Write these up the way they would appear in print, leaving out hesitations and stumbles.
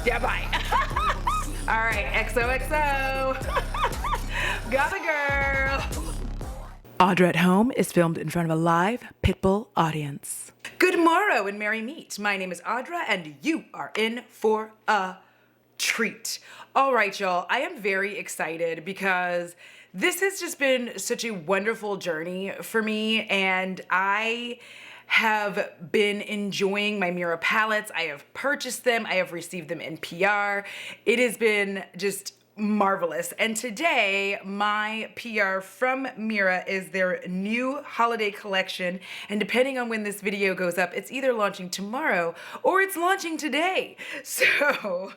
Yeah, bye. All right, XOXO. Got a girl. Audra at Home is filmed in front of a live Pitbull audience. Good morrow and merry meet. My name is Audra and you are in for a treat. All right, y'all, I am very excited because this has just been such a wonderful journey for me, and I have been enjoying my Meera palettes. I have purchased them. I have received them in PR. It has been just marvelous. And today, my PR from Meera is their new holiday collection. And depending on when this video goes up, it's either launching tomorrow or it's launching today. So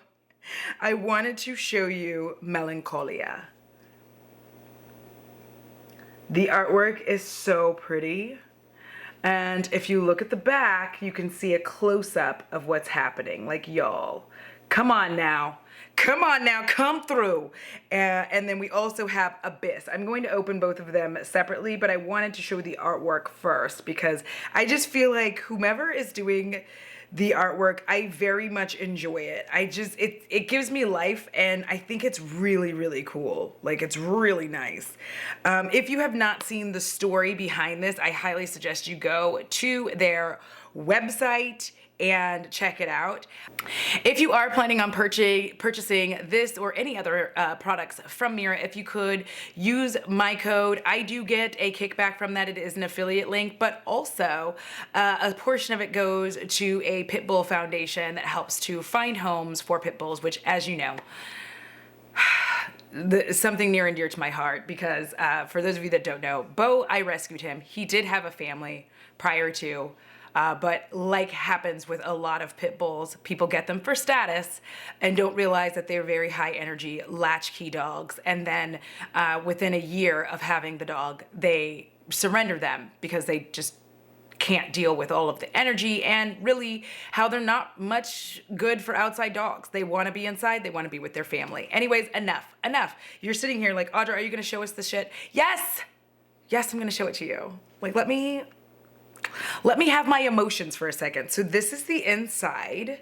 I wanted to show you Melancholia. The artwork is so pretty. And if you look at the back, you can see a close-up of what's happening. Like, y'all, come on now. Come on now, come through. And then we also have Abyss. I'm going to open both of them separately, but I wanted to show the artwork first because I just feel like whomever is doing the artwork, I very much enjoy it. It gives me life, and I think it's really, really cool. Like, it's really nice. If you have not seen the story behind this, I highly suggest you go to their website and check it out. If you are planning on purchasing this or any other products from Meera, if you could use my code, I do get a kickback from that. It is an affiliate link, but also a portion of it goes to a Pitbull foundation that helps to find homes for pit bulls, which, as you know, something near and dear to my heart because for those of you that don't know, Bo, I rescued him. He did have a family prior to, but like happens with a lot of pit bulls, people get them for status and don't realize that they're very high energy latchkey dogs. And then within a year of having the dog, they surrender them because they just can't deal with all of the energy and really how they're not much good for outside dogs. They want to be inside. They want to be with their family. Anyways, enough. You're sitting here like, Audra, are you going to show us the shit? Yes, I'm going to show it to you. Like, let me have my emotions for a second. So this is the inside.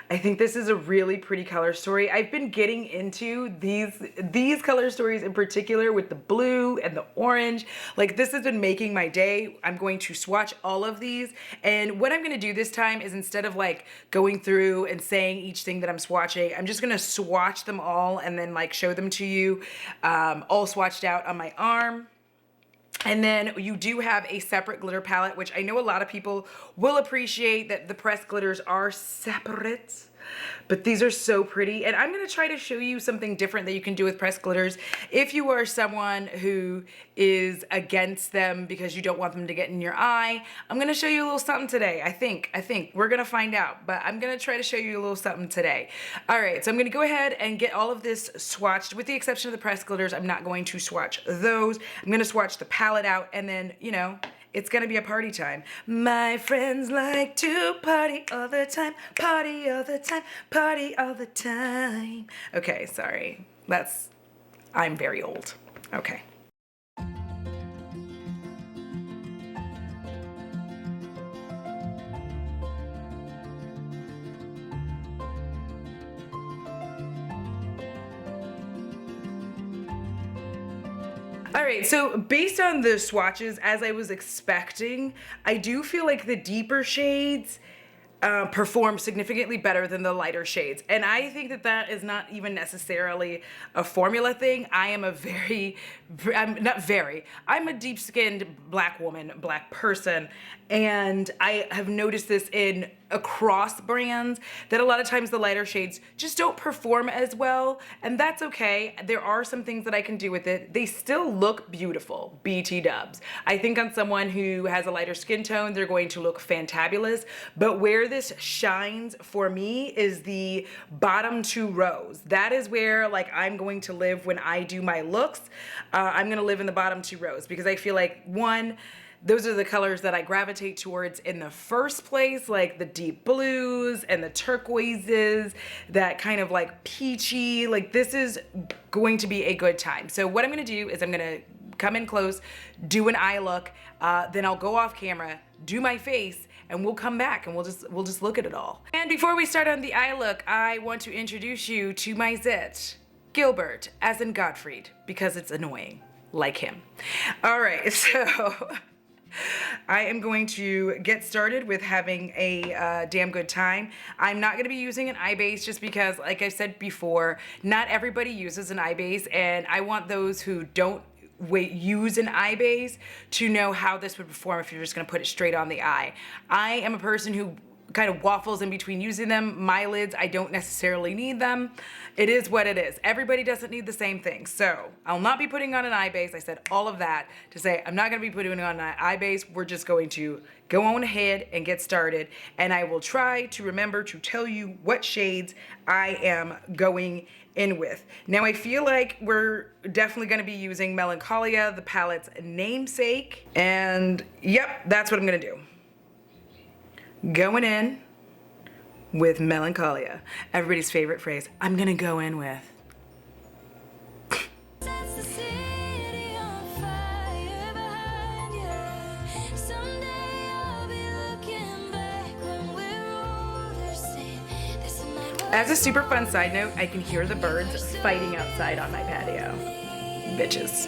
I think this is a really pretty color story. I've been getting into these color stories in particular with the blue and the orange. Like, this has been making my day. I'm going to swatch all of these. And what I'm going to do this time is, instead of like going through and saying each thing that I'm swatching, I'm just going to swatch them all and then like show them to you all swatched out on my arm. And then you do have a separate glitter palette, which I know a lot of people will appreciate that the pressed glitters are separate, but these are so pretty. And I'm going to try to show you something different that you can do with pressed glitters. If you are someone who is against them because you don't want them to get in your eye, I'm going to show you a little something today. I think we're going to find out, but I'm going to try to show you a little something today. All right, so I'm going to go ahead and get all of this swatched. With the exception of the pressed glitters, I'm not going to swatch those. I'm going to swatch the palette out, and then, you know, it's gonna be a party time. My friends like to party all the time, party all the time, party all the time. Okay, sorry. I'm very old. Okay. All right, so based on the swatches, as I was expecting, I do feel like the deeper shades perform significantly better than the lighter shades. And I think that that is not even necessarily a formula thing. I'm a deep-skinned black woman, black person, and I have noticed this across brands that a lot of times the lighter shades just don't perform as well, and that's okay. There are some things that I can do with it. They still look beautiful, BT dubs. I think on someone who has a lighter skin tone, they're going to look fantabulous, but where this shines for me is the bottom two rows. That is where, like, I'm going to live when I do my looks. I'm gonna live in the bottom two rows because I feel like, one, those are the colors that I gravitate towards in the first place, like the deep blues and the turquoises, that kind of like peachy, like this is going to be a good time. So what I'm gonna do is I'm gonna come in close, do an eye look, then I'll go off camera, do my face, and we'll come back and we'll just look at it all. And before we start on the eye look, I want to introduce you to my zit, Gilbert, as in Gottfried, because it's annoying, like him. All right, so I am going to get started with having a damn good time. I'm not going to be using an eye base just because, like I said before, not everybody uses an eye base, and I want those who don't use an eye base to know how this would perform if you're just going to put it straight on the eye. I am a person who kind of waffles in between using them. My lids, I don't necessarily need them. It is what it is. Everybody doesn't need the same thing. So I'll not be putting on an eye base. I said all of that to say I'm not going to be putting on an eye base. We're just going to go on ahead and get started. And I will try to remember to tell you what shades I am going in with. Now I feel like we're definitely going to be using Melancholia, the palette's namesake. And yep, that's what I'm going to do. Going in with Melancholia. Everybody's favorite phrase, I'm gonna go in with. As a super fun side note, I can hear the birds fighting outside on my patio. Bitches.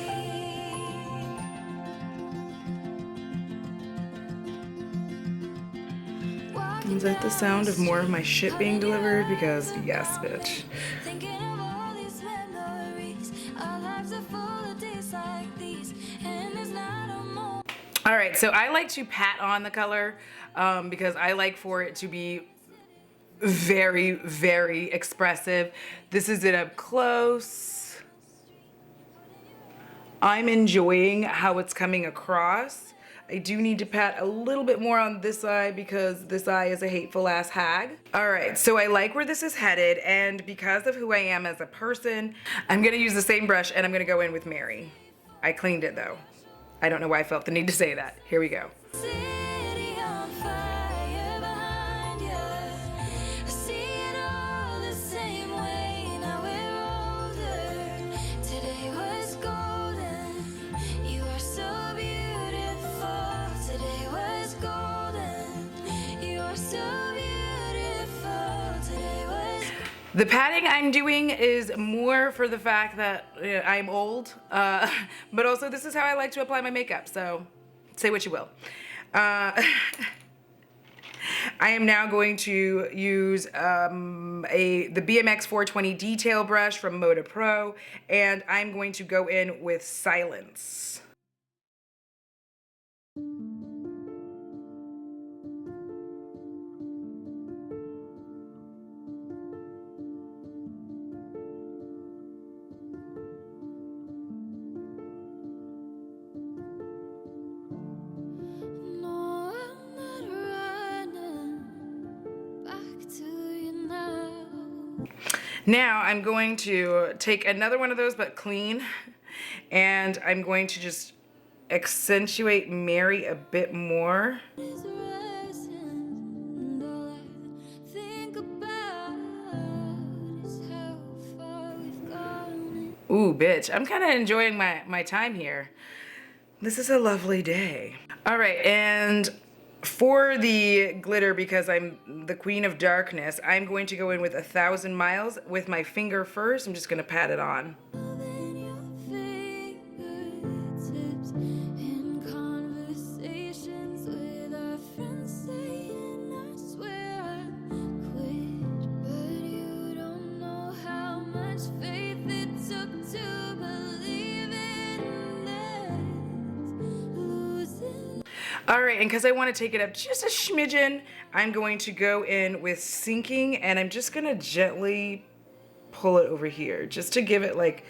Is that the sound of more of my shit being delivered? Because yes, bitch. All right, so I like to pat on the color because I like for it to be very, very expressive. This is it up close. I'm enjoying how it's coming across. I do need to pat a little bit more on this eye because this eye is a hateful ass hag. All right, so I like where this is headed, and because of who I am as a person, I'm gonna use the same brush and I'm gonna go in with Mary. I cleaned it though. I don't know why I felt the need to say that. Here we go. The patting I'm doing is more for the fact that I'm old, but also this is how I like to apply my makeup, so say what you will. I am now going to use the BMX 420 detail brush from Moda Pro, and I'm going to go in with Silence. Now I'm going to take another one of those, but clean, and I'm going to just accentuate Mary a bit more. Ooh, bitch, I'm kind of enjoying my time here. This is a lovely day. All right, and for the glitter, because I'm the queen of darkness, I'm going to go in with 1,000 Miles with my finger first. I'm just gonna pat it on. All right, and because I want to take it up just a smidgen, I'm going to go in with Sinking, and I'm just going to gently pull it over here, just to give it like,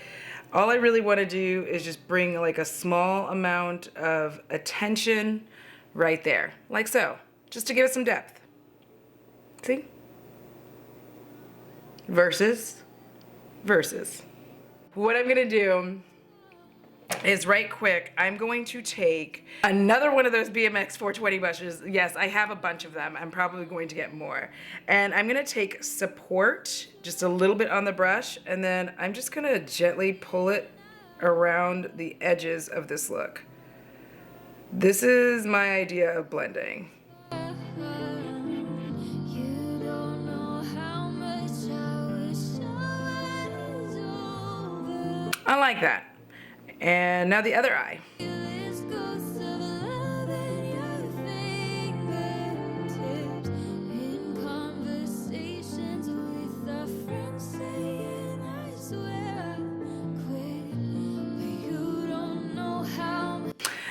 all I really want to do is just bring like a small amount of attention right there, like so, just to give it some depth. See? Versus. What I'm going to do is right quick, I'm going to take another one of those BMX 420 brushes. Yes, I have a bunch of them. I'm probably going to get more. And I'm going to take Support, just a little bit on the brush, and then I'm just going to gently pull it around the edges of this look. This is my idea of blending. I like that. And now the other eye.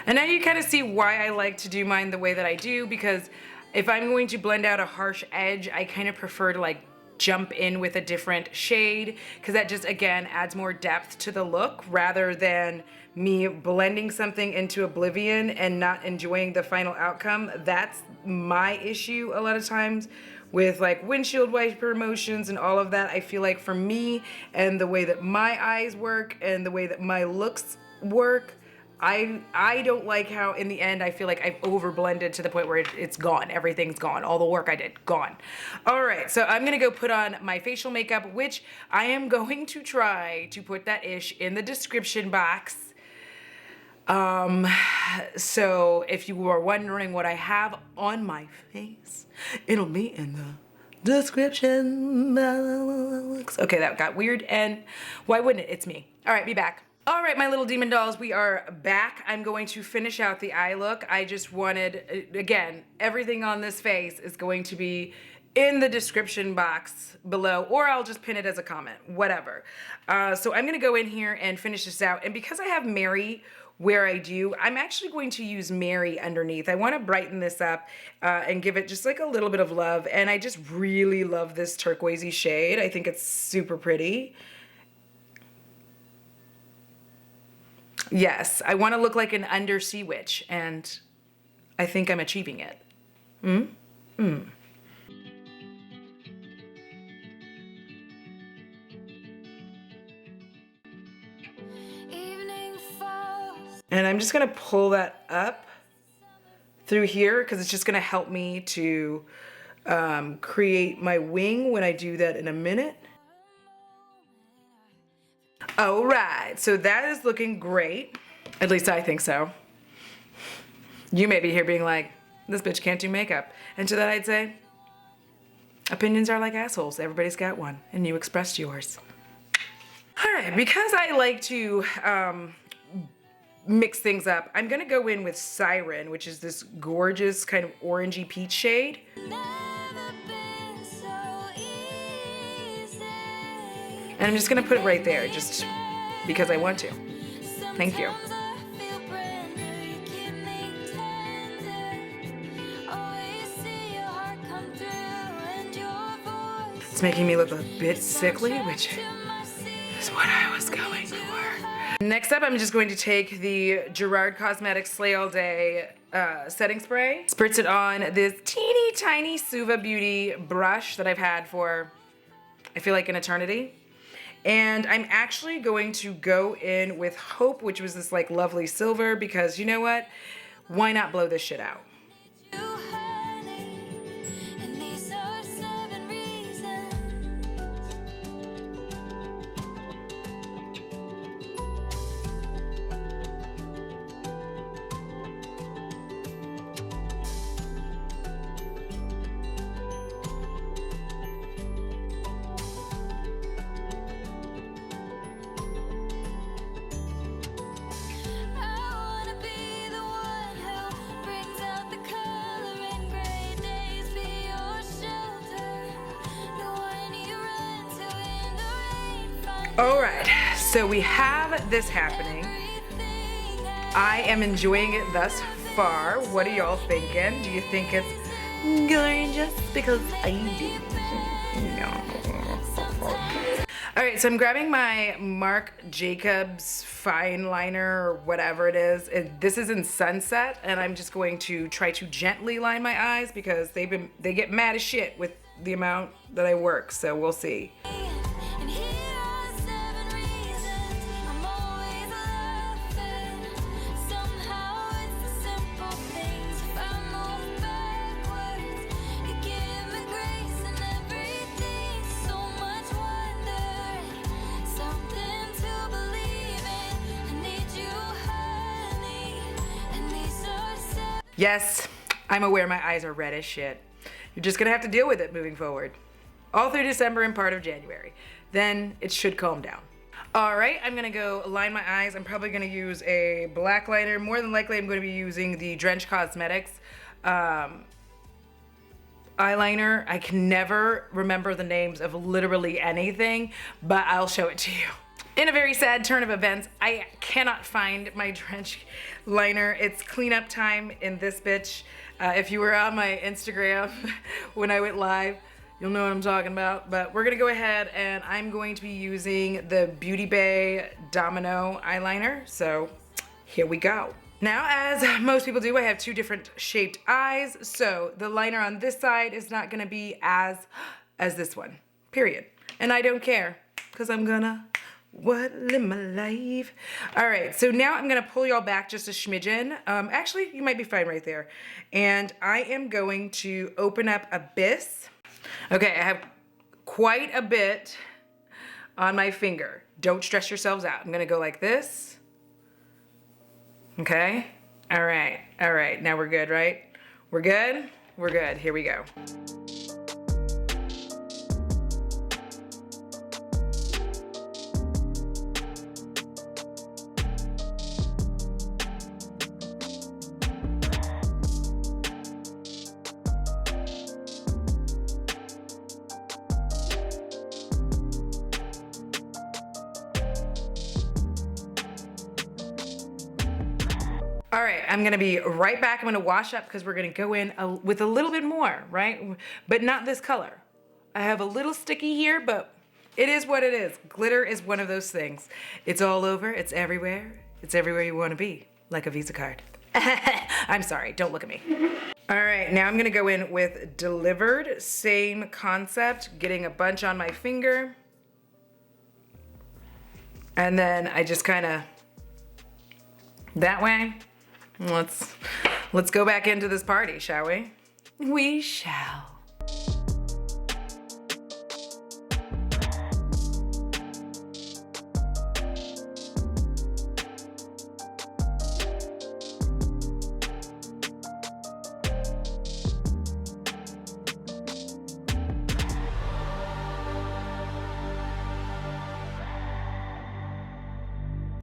And now you kind of see why I like to do mine the way that I do, because if I'm going to blend out a harsh edge, I kind of prefer to like jump in with a different shade, because that just, again, adds more depth to the look rather than me blending something into oblivion and not enjoying the final outcome. That's my issue a lot of times with like windshield wiper motions and all of that. I feel like for me and the way that my eyes work and the way that my looks work, I don't like how in the end I feel like I've over blended to the point where it's gone. Everything's gone. All the work I did, gone. All right, so I'm gonna go put on my facial makeup, which I am going to try to put that ish in the description box. So if you were wondering what I have on my face, it'll be in the description box. Okay, that got weird, and why wouldn't it? It's me. All right, be back. All right, my little demon dolls, we are back. I'm going to finish out the eye look. I just wanted, again, everything on this face is going to be in the description box below, or I'll just pin it as a comment, whatever. So I'm gonna go in here and finish this out. And because I have Mary where I do, I'm actually going to use Mary underneath. I wanna brighten this up and give it just like a little bit of love. And I just really love this turquoisey shade. I think it's super pretty. Yes, I want to look like an undersea witch, and I think I'm achieving it. And I'm just going to pull that up through here because it's just going to help me to create my wing when I do that in a minute. All right, so that is looking great. At least I think so. You may be here being like, this bitch can't do makeup. And to that I'd say, opinions are like assholes. Everybody's got one, and you expressed yours. All right, because I like to mix things up, I'm gonna go in with Siren, which is this gorgeous kind of orangey peach shade. And I'm just gonna put it right there, just because I want to. Thank you. It's making me look a bit sickly, which is what I was going for. Next up, I'm just going to take the Gerard Cosmetics Slay All Day setting spray, spritz it on this teeny tiny Suva Beauty brush that I've had for, I feel like, an eternity. And I'm actually going to go in with Hope, which was this like lovely silver, because you know what? Why not blow this shit out? All right, so we have this happening. I am enjoying it thus far. What are y'all thinking? Do you think it's gorgeous? Because I do. No. All right, so I'm grabbing my Marc Jacobs fine liner or whatever it is. This is in Sunset, and I'm just going to try to gently line my eyes because they get mad as shit with the amount that I work. So we'll see. Yes, I'm aware my eyes are red as shit. You're just gonna have to deal with it moving forward. All through December and part of January. Then it should calm down. All right, I'm gonna go line my eyes. I'm probably gonna use a black liner. More than likely, I'm gonna be using the Drench Cosmetics eyeliner. I can never remember the names of literally anything, but I'll show it to you. In a very sad turn of events, I cannot find my Drench liner. It's cleanup time in this bitch. If you were on my Instagram when I went live, you'll know what I'm talking about. But we're gonna go ahead and I'm going to be using the Beauty Bay Domino eyeliner. So here we go. Now, as most people do, I have two different shaped eyes. So the liner on this side is not gonna be as this one, period. And I don't care, because I'm gonna live my life. All right, so now I'm gonna pull y'all back just a smidgen. Actually, you might be fine right there. And I am going to open up Abyss. Okay, I have quite a bit on my finger. Don't stress yourselves out. I'm gonna go like this. Okay, all right, now we're good, right? We're good? We're good, here we go. All right, I'm gonna be right back. I'm gonna wash up because we're gonna go in with a little bit more, right? But not this color. I have a little sticky here, but it is what it is. Glitter is one of those things. It's all over, it's everywhere. It's everywhere you wanna be, like a Visa card. I'm sorry, don't look at me. All right, now I'm gonna go in with Delivered, same concept, getting a bunch on my finger. And then I just kinda, that way. Let's go back into this party, shall we? We shall.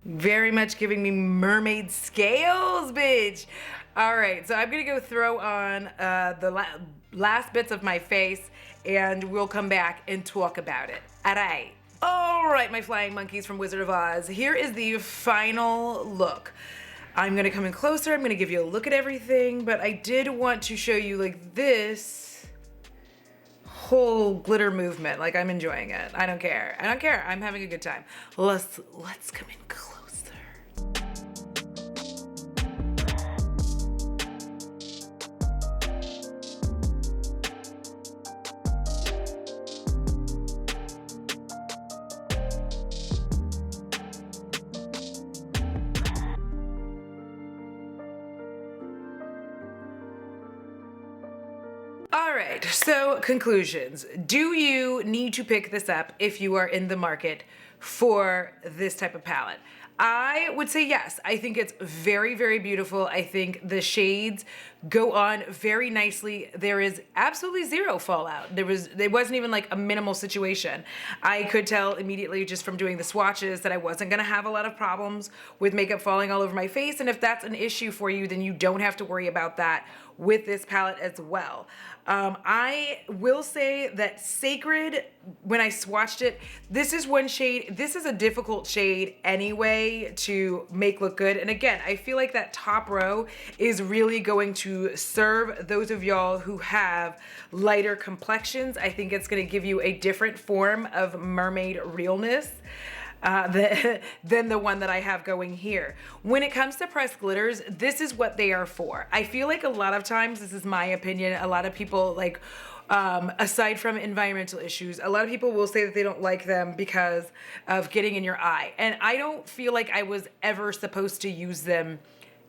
Very much giving me mermaid scales, bitch. All right, so I'm gonna go throw on the last bits of my face and we'll come back and talk about it. All right, my flying monkeys from Wizard of Oz. Here is the final look. I'm gonna come in closer, I'm gonna give you a look at everything, but I did want to show you like this whole glitter movement. Like, I'm enjoying it. I don't care. I'm having a good time. Let's come in closer. All right, so conclusions. Do you need to pick this up if you are in the market for this type of palette? I would say yes. I think it's very, very beautiful. I think the shades go on very nicely. There is absolutely zero fallout. It wasn't even like a minimal situation. I could tell immediately just from doing the swatches that I wasn't gonna have a lot of problems with makeup falling all over my face. And if that's an issue for you, then you don't have to worry about that with this palette as well. I will say that Sacred, when I swatched it, this is one shade. This is a difficult shade anyway to make look good. And again, I feel like that top row is really going to serve those of y'all who have lighter complexions. I think it's gonna give you a different form of mermaid realness than the one that I have going here. When it comes to pressed glitters, this is what they are for. I feel like a lot of times, this is my opinion, a lot of people like, aside from environmental issues, a lot of people will say that they don't like them because of getting in your eye. And I don't feel like I was ever supposed to use them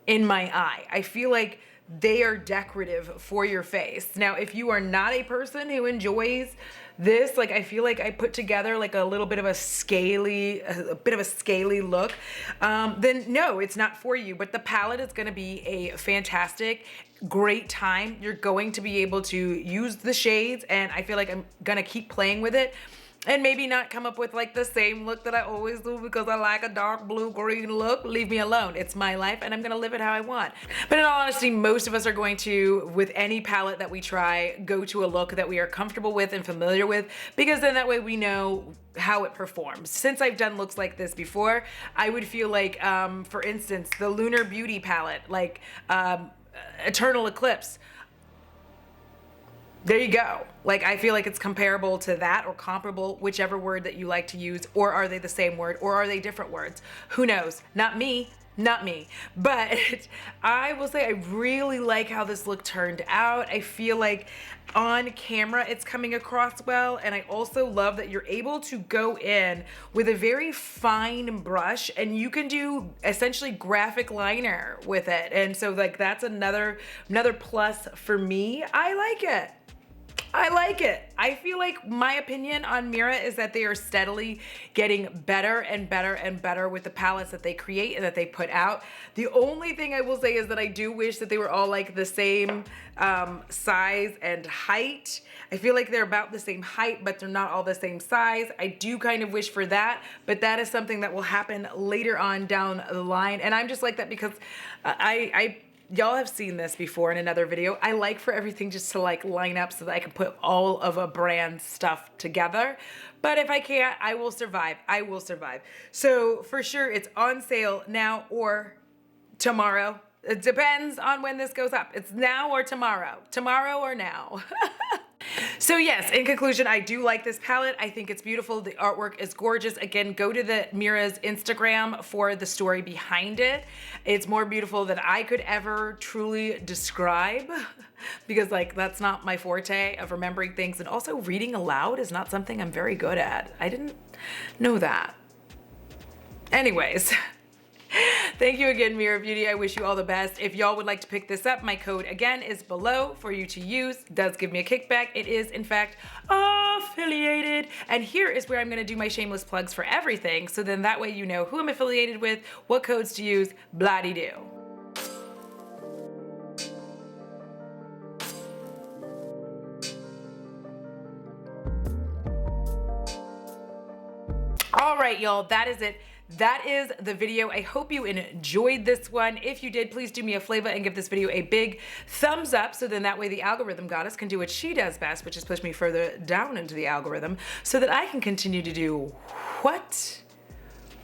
in my eye. I feel like they are decorative for your face. Now, if you are not a person who enjoys this, like, I feel like I put together like a little bit of a scaly look, then no, it's not for you. But the palette is gonna be a fantastic, great time. You're going to be able to use the shades, and I feel like I'm gonna keep playing with it. and maybe not come up with like the same look that I always do because I like a dark blue green look. Leave me alone. It's my life and I'm gonna live it how I want. But in all honesty, most of us are going to, with any palette that we try, go to a look that we are comfortable with and familiar with, because then that way we know how it performs. Since I've done looks like this before, I would feel like, for instance, the Lunar Beauty palette, like Eternal Eclipse. There you go. Like, I feel like it's comparable to that, or comparable, whichever word that you like to use. Or are they the same word, or are they different words? Who knows? Not me. Not me. But I will say I really like how this look turned out. I feel like on camera it's coming across well, and I also love that you're able to go in with a very fine brush and you can do essentially graphic liner with it. And so like that's another plus for me. I like it. I like it. I feel like my opinion on Meera is that they are steadily getting better and better and better with the palettes that they create and that they put out. The only thing I will say is that I do wish that they were all like the same size and height. I feel like they're about the same height, but they're not all the same size. I do kind of wish for that, but that is something that will happen later on down the line. And I'm just like that because y'all have seen this before in another video. I like for everything just to like line up so that I can put all of a brand stuff together. But if I can't, I will survive. I will survive. So for sure, it's on sale now or tomorrow. It depends on when this goes up. It's now or tomorrow. Tomorrow or now. So yes, in conclusion, I do like this palette. I think it's beautiful. The artwork is gorgeous. Again, go to the Meera's Instagram for the story behind it. It's more beautiful than I could ever truly describe because like that's not my forte of remembering things, and also reading aloud is not something I'm very good at. I didn't know that. Anyways. Thank you again, Meera Beauty. I wish you all the best. If y'all would like to pick this up, my code again is below for you to use. It does give me a kickback. It is in fact affiliated. And here is where I'm gonna do my shameless plugs for everything. So then that way you know who I'm affiliated with, what codes to use, blah-de-doo. All right, y'all, that is it. That is the video. I hope you enjoyed this one. If you did, please do me a favor and give this video a big thumbs up, so then that way the algorithm goddess can do what she does best, which is push me further down into the algorithm so that I can continue to do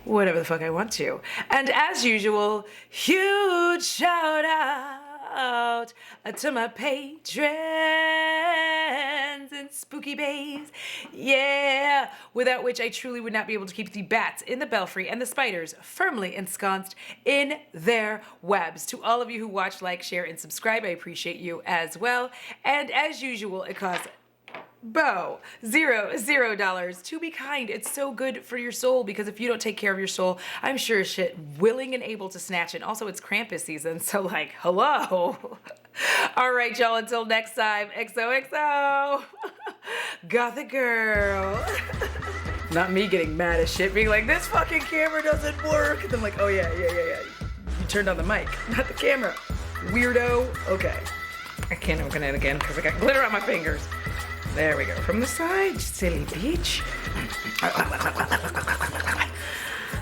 whatever the fuck I want to. And as usual, huge shout out to my patrons and spooky bays, yeah, without which I truly would not be able to keep the bats in the belfry and the spiders firmly ensconced in their webs. To all of you who watch, like, share, and subscribe, I appreciate you as well. And as usual, it costs $0 to be kind. It's so good for your soul, because if you don't take care of your soul, I'm sure as shit willing and able to snatch it. Also, it's Krampus season, so like, hello. All right, y'all, until next time, XOXO. Gothic girl. Not me getting mad as shit, being like, this fucking camera doesn't work. And I'm like, oh yeah. You turned on the mic, not the camera. Weirdo. Okay. I can't open it again because I got glitter on my fingers. There we go. From the side, you silly bitch. I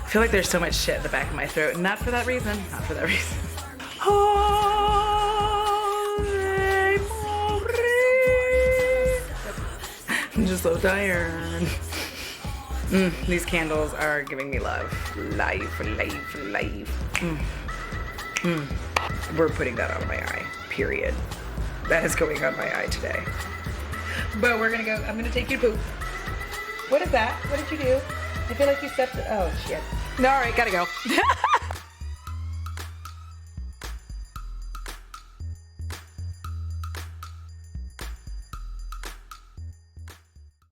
feel like there's so much shit in the back of my throat. Not for that reason. Not for that reason. I'm just so tired. These candles are giving me love. Life. We're putting that on my eye. Period. That is going on my eye today. But we're gonna go, I'm gonna take you to poop. What is that? What did you do? I feel like you stepped, oh shit. No, all right, gotta go.